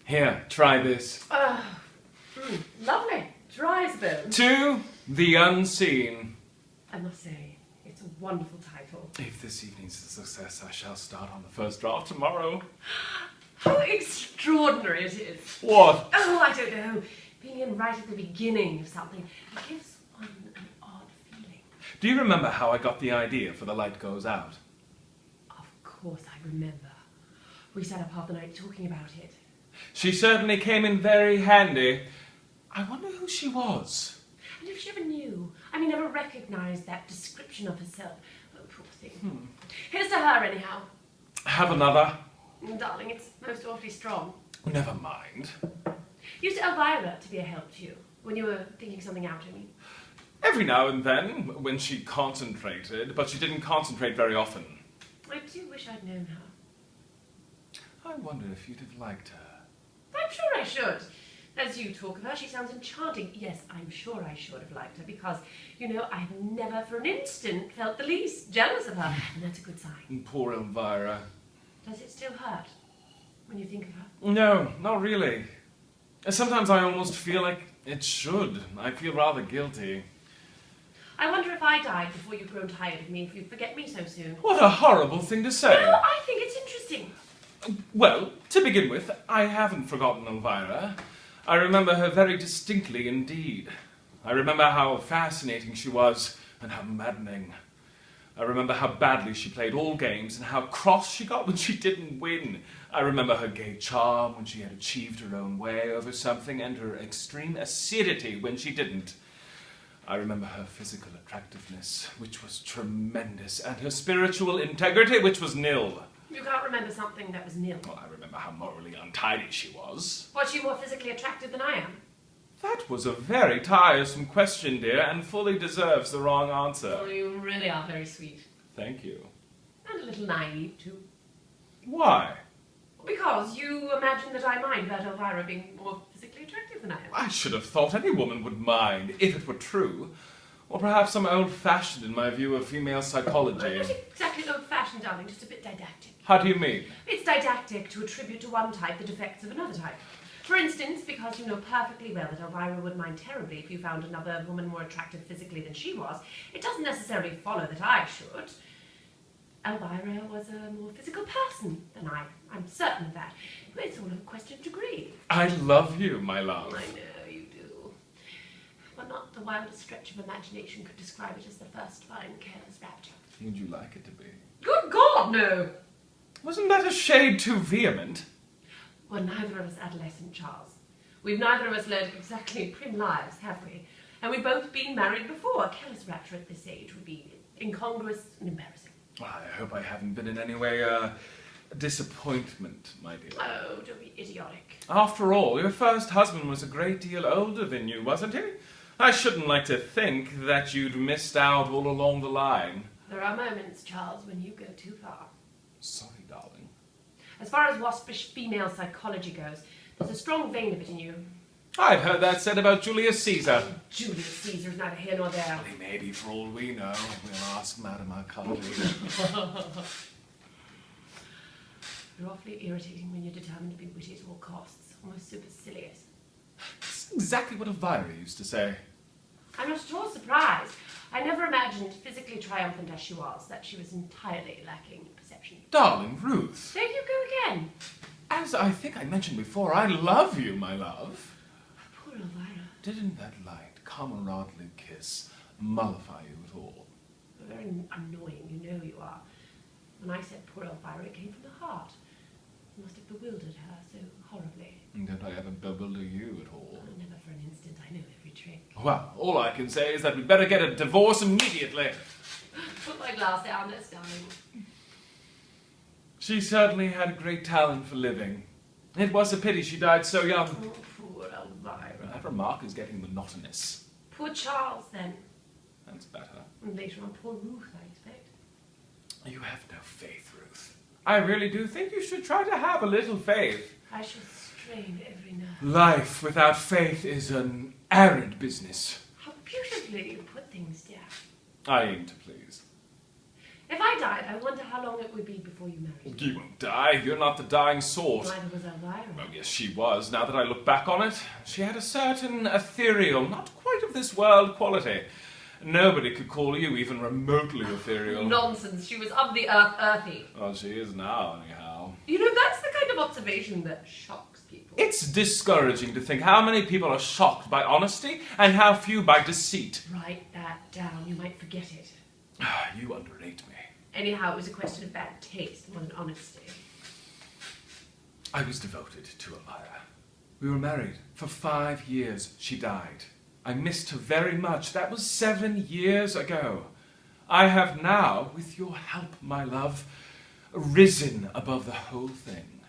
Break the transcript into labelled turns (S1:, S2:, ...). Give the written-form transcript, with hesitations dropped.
S1: Here, try this.
S2: Lovely. Dry as a bone.
S1: To the Unseen.
S2: I must say, it's a wonderful title.
S1: If this evening's a success, I shall start on the first draft tomorrow.
S2: How extraordinary it is.
S1: What?
S2: Oh, I don't know. Being in right at the beginning of something, it gives one an odd feeling.
S1: Do you remember how I got the idea for The Light Goes Out?
S2: Of course I remember. We sat up half the night talking about it.
S1: She certainly came in very handy. I wonder who she was.
S2: And if she ever knew, ever recognised that description of herself. Oh, poor thing. Here's to her, anyhow.
S1: Have another?
S2: Darling, it's most awfully strong.
S1: Never mind.
S2: Used Elvira to be a help to you, when you were thinking something out,
S1: Every now and then, when she concentrated, but she didn't concentrate very often.
S2: I do wish I'd known her.
S1: I wonder if you'd have liked her.
S2: I'm sure I should. As you talk of her, she sounds enchanting. Yes, I'm sure I should have liked her because, I've never for an instant felt the least jealous of her. And that's a good sign.
S1: Poor Elvira.
S2: Does it still hurt when you think of her?
S1: No, not really. Sometimes I almost feel like it should. I feel rather guilty.
S2: I wonder if I died before you'd grown tired of me, if you'd forget me so soon.
S1: What a horrible thing to say.
S2: No, I think it's interesting.
S1: Well, to begin with, I haven't forgotten Elvira. I remember her very distinctly indeed. I remember how fascinating she was and how maddening. I remember how badly she played all games and how cross she got when she didn't win. I remember her gay charm when she had achieved her own way over something and her extreme acidity when she didn't. I remember her physical attractiveness, which was tremendous, and her spiritual integrity, which was nil.
S2: You can't remember something that was nil.
S1: Well, I remember how morally untidy she was.
S2: Was she more physically attractive than I am?
S1: That was a very tiresome question, dear, and fully deserves the wrong answer.
S2: Oh, you really are very sweet.
S1: Thank you.
S2: And a little naive, too.
S1: Why?
S2: Because you imagine that I mind about Elvira being more physically attractive than I am.
S1: I should have thought any woman would mind, if it were true. Or perhaps I'm old-fashioned in my view of female psychology.
S2: Not exactly old-fashioned, darling, just a bit didactic.
S1: How do you mean?
S2: It's didactic to attribute to one type the defects of another type. For instance, because you know perfectly well that Elvira would mind terribly if you found another woman more attractive physically than she was, it doesn't necessarily follow that I should. Elvira was a more physical person than I. I'm certain of that. It's all a question of degree.
S1: I love you, my love.
S2: I know you do. But not the wildest stretch of imagination could describe it as the first fine, careless rapture.
S1: Would you like it to be?
S2: Good God, no!
S1: Wasn't that a shade too vehement?
S2: We're neither of us adolescent, Charles. We've neither of us led exactly prim lives, have we? And we've both been married before. Careless rapture at this age would be incongruous and embarrassing.
S1: I hope I haven't been in any way a disappointment, my dear.
S2: Oh, don't be idiotic.
S1: After all, your first husband was a great deal older than you, wasn't he? I shouldn't like to think that you'd missed out all along the line.
S2: There are moments, Charles, when you go too far.
S1: Sorry, darling.
S2: As far as waspish female psychology goes, there's a strong vein of it in you.
S1: I've heard that said about Julius Caesar.
S2: Julius Caesar's neither here nor there.
S1: Well, he may be for all we know. We'll ask Madame our colleague.
S2: You're awfully irritating when you're determined to be witty at all costs. Almost supercilious.
S1: That's exactly what Elvira used to say.
S2: I'm not at all surprised. I never imagined, physically triumphant as she was, that she was entirely lacking perception.
S1: Darling Ruth.
S2: There you go again.
S1: As I think I mentioned before, I love you, my love.
S2: Poor Elvira.
S1: Didn't that light, comradely kiss mollify you at all?
S2: You're very annoying, you know you are. When I said poor Elvira, it came from the heart. You must have bewildered her so horribly.
S1: Don't I ever bewilder you at all?
S2: Oh, never for an instant. I know every trick.
S1: Well, all I can say is that we'd better get a divorce immediately.
S2: Put my glass down, that's darling.
S1: She certainly had a great talent for living. It was a pity she died so young.
S2: Oh, poor Elvira.
S1: That remark is getting monotonous.
S2: Poor Charles, then.
S1: That's better.
S2: And later on, poor Ruth, I expect.
S1: You have no faith, Ruth. I really do think you should try to have a little faith.
S2: I shall strain every nerve.
S1: Life without faith is an arid business.
S2: How beautifully you put things, dear.
S1: I aim to please.
S2: If I died, I wonder how long it would be before you married me.
S1: You won't die. You're not the dying sort.
S2: Neither was Elvira.
S1: Oh, yes, she was. Now that I look back on it, she had a certain ethereal, not quite of this world quality. Nobody could call you even remotely ethereal.
S2: Nonsense. She was of the earth, earthy.
S1: Well, she is now, anyhow.
S2: You know, that's the kind of observation that shocks people.
S1: It's discouraging to think how many people are shocked by honesty and how few by deceit.
S2: Write that down. You might forget it.
S1: You underrate me.
S2: Anyhow, it was a question of bad taste more than honesty.
S1: I was devoted to Elvira. We were married for 5 years. She died. I missed her very much. That was 7 years ago. I have now, with your help, my love, risen above the whole thing.